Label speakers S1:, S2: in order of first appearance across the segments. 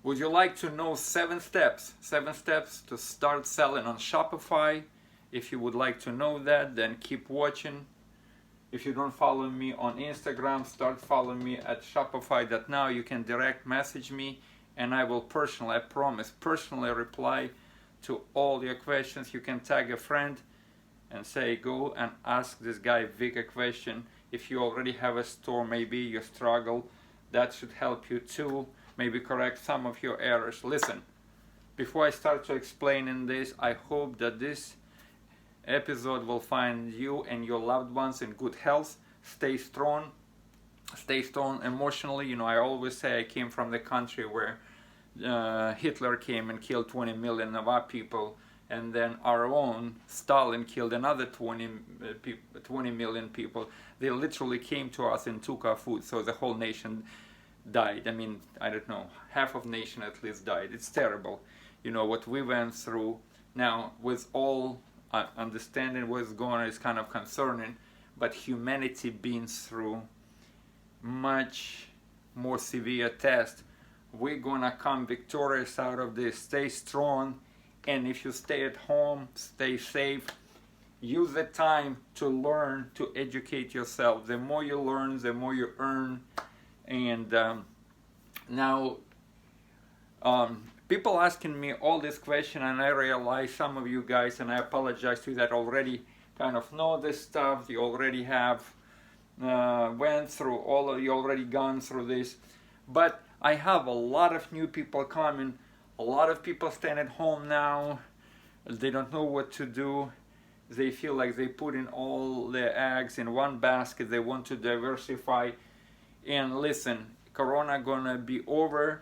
S1: Would you like to know 7 steps to start selling on Shopify? If you would like to know that, then keep watching. If you don't follow me on Instagram, start following me at shopify.now. You can direct message me and I will personally, I promise, personally reply to all your questions. You can tag a friend and say, go and ask this guy Vic a question. If you already have a store, maybe you struggle, that should help you too. Maybe correct some of your errors. Listen, before I start to explain in this, I hope that this episode will find you and your loved ones in good health. Stay strong emotionally. You know, I always say I came from the country where Hitler came and killed 20 million of our people, and then our own Stalin killed another 20 million people. They literally came to us and took our food, so the whole nation died. I mean, I don't know, half of nation at least died. It's terrible, you know, what we went through. Now, with all understanding what's going on is kind of concerning, but humanity been through much more severe test. We're gonna come victorious out of this. Stay strong, and if you stay at home, stay safe. Use the time to learn, to educate yourself. The more you learn, the more you earn. And now people asking me all this question, and I realize some of you guys, and I apologize to you, that already kind of know this stuff. You already have went through all of you, already gone through this. But I have a lot of new people coming. A lot of people staying at home now. They don't know what to do. They feel like they put in all their eggs in one basket. They want to diversify. And listen, Corona gonna be over.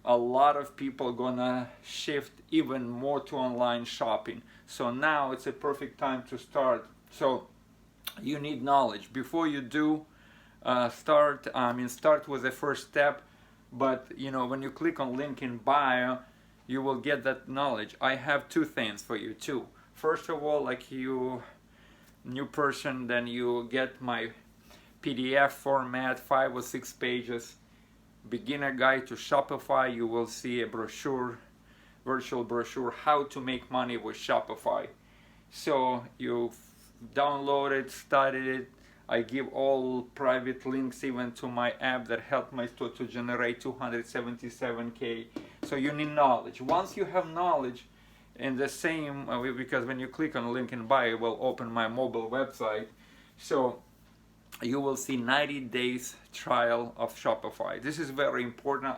S1: A lot of people gonna shift even more to online shopping. So now it's a perfect time to start. So you need knowledge. Before you do start with the first step. But you know, when you click on link in bio, you will get that knowledge. I have two things for you too. First of all, like you new person, then you get my PDF format, 5 or 6 pages, beginner guide to Shopify. You will see a brochure, virtual brochure, how to make money with Shopify. So you download it, study it. I give all private links even to my app that helped my store to generate 277K. So you need knowledge. Once you have knowledge, in the same, because when you click on link in bio, it will open my mobile website. So you will see 90 days trial of Shopify. This is very important.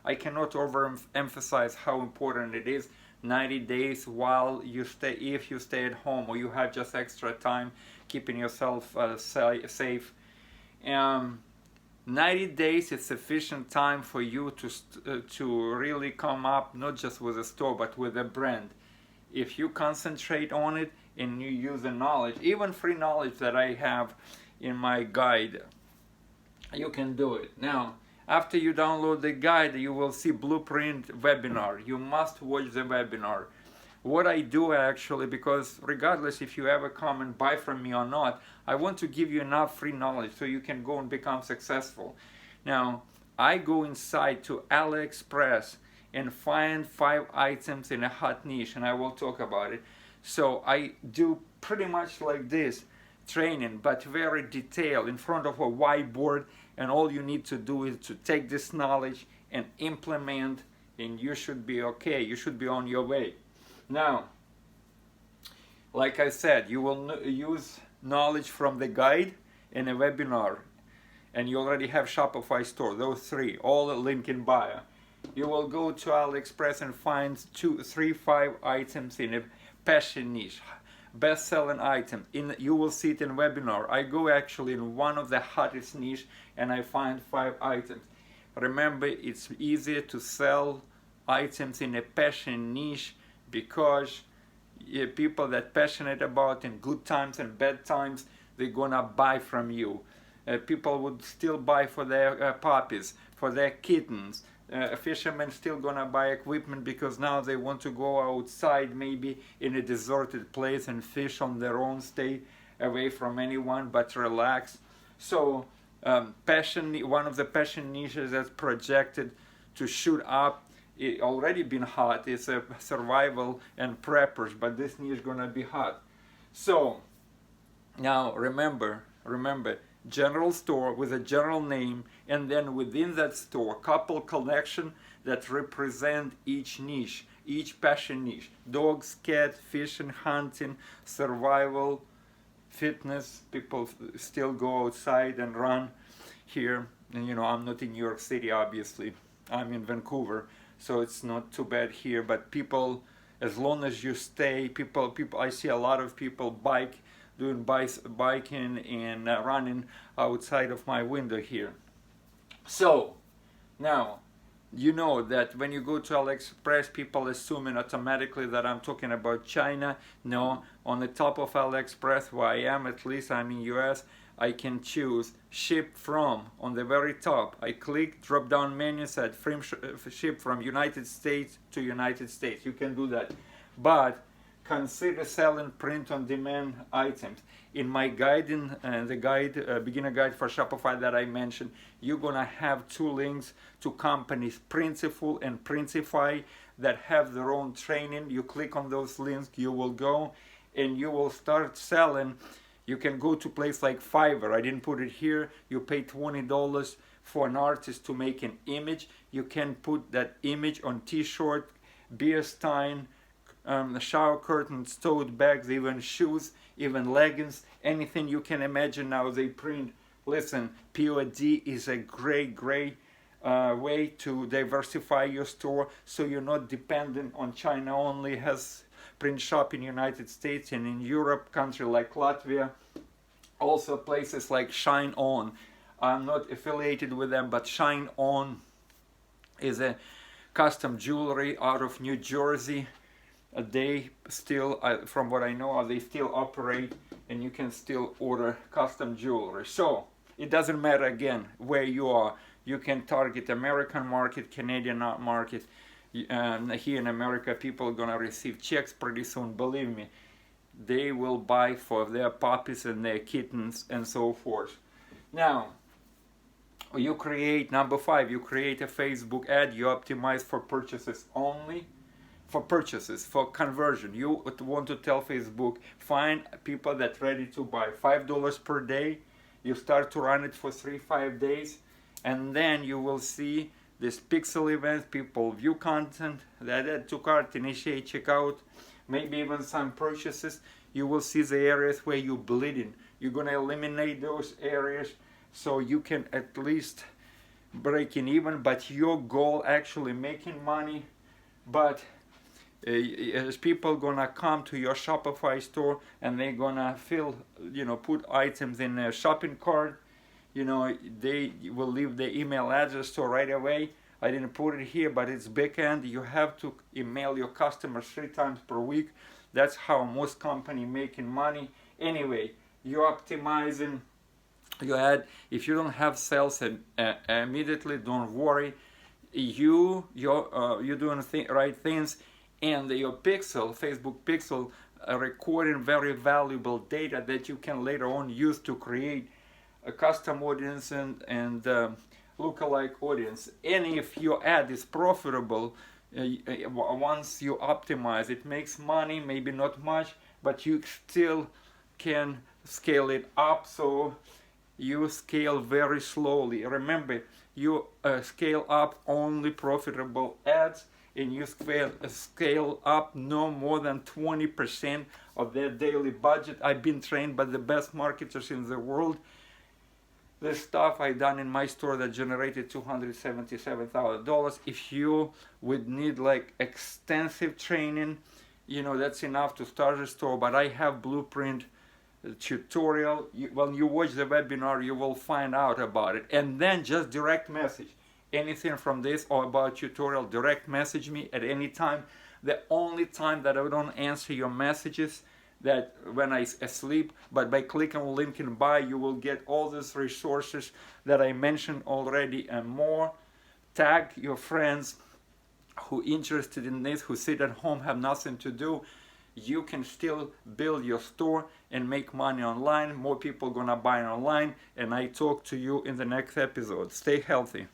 S1: I cannot overemphasize how important it is. 90 days while you stay, if you stay at home or you have just extra time, keeping yourself safe. 90 days is sufficient time for you to really come up, not just with a store, but with a brand. If you concentrate on it and you use the knowledge, even free knowledge that I have in my guide, you can do it. Now, after you download the guide, you will see blueprint webinar. You must watch the webinar. What I do actually, because regardless if you ever come and buy from me or not, I want to give you enough free knowledge so you can go and become successful. Now, I go inside to AliExpress and find 5 items in a hot niche, and I will talk about it. So I do pretty much like this training, but very detailed in front of a whiteboard, and all you need to do is to take this knowledge and implement, and you should be okay. You should be on your way. Now, like I said, you will use knowledge from the guide in a webinar, and you already have Shopify store, those 3, all link in bio. You will go to AliExpress and find 2, 3, 5 items in a passion niche, best-selling item. You will see it in webinar. I go actually in one of the hottest niche and I find 5 items. Remember, it's easier to sell items in a passion niche because people that passionate about in good times and bad times, they're gonna buy from you. People would still buy for their puppies, for their kittens. Fishermen still gonna buy equipment because now they want to go outside, maybe in a deserted place, and fish on their own, stay away from anyone but relax. So passion, one of the passion niches that's projected to shoot up it already been hot. It's a survival and preppers, but this niche gonna be hot. So now remember, general store with a general name, and then within that store, couple collection that represent each niche, each passion niche: dogs, cat, fishing, hunting, survival, fitness. People still go outside and run here, and I'm not in New York City, obviously. I'm in Vancouver, so it's not too bad here. But people, as long as you stay, people, I see a lot of people doing biking and running outside of my window here. So now you know that when you go to AliExpress, people assuming automatically that I'm talking about China. No, on the top of AliExpress, where I am, at least I'm in US, I can choose ship from on the very top. I click drop down menu, said ship from United States to United States. You can do that, but consider selling print-on-demand items. In my guide, beginner guide for Shopify that I mentioned, you're gonna have 2 links to companies, Printful and Printify, that have their own training. You click on those links, you will go and you will start selling. You can go to a place like Fiverr. I didn't put it here. You pay $20 for an artist to make an image. You can put that image on t-shirt, beer stein, shower curtains, tote bags, even shoes, even leggings, anything you can imagine now they print. Listen, POD is a great way to diversify your store, so you're not dependent on China only. Has print shop in United States and in Europe, country like Latvia, also places like Shine On. I'm not affiliated with them, but Shine On is a custom jewelry out of New Jersey. They still, from what I know, they still operate, and you can still order custom jewelry. So it doesn't matter, again, where you are. You can target American market, Canadian market. Here in America, people are gonna receive checks pretty soon. Believe me, they will buy for their puppies and their kittens and so forth. Now, you create, number 5, you create a Facebook ad. You optimize for purchases only. For purchases, for conversion, you want to tell Facebook, find people that ready to buy $5 per day. You start to run it for 3-5 days, and then you will see this pixel events, people view content, that add to cart, initiate checkout, maybe even some purchases. You will see the areas where you're bleeding. You're gonna eliminate those areas so you can at least break even, but your goal actually making money. But as people gonna come to your Shopify store and they're gonna put items in a shopping cart, they will leave the email address. So right away, I didn't put it here, but it's backend. You have to email your customers 3 times per week. That's how most company making money. Anyway, you're optimizing your ad. If you don't have sales immediately, don't worry. You're doing right things. And your pixel, Facebook pixel, recording very valuable data that you can later on use to create a custom audience and lookalike audience. And if your ad is profitable, once you optimize, it makes money, maybe not much, but you still can scale it up. So you scale very slowly. Remember, you scale up only profitable ads, and you scale up no more than 20% of their daily budget. I've been trained by the best marketers in the world. The stuff I done in my store that generated $277,000. If you would need like extensive training, that's enough to start a store. But I have blueprint tutorial. When you watch the webinar, you will find out about it. And then just direct message. Anything from this or about tutorial, direct message me at any time. The only time that I don't answer your messages that when I asleep, but by clicking on link in bio, you will get all these resources that I mentioned already and more. Tag your friends who interested in this, who sit at home, have nothing to do. You can still build your store and make money online. More people gonna buy online, and I talk to you in the next episode. Stay healthy.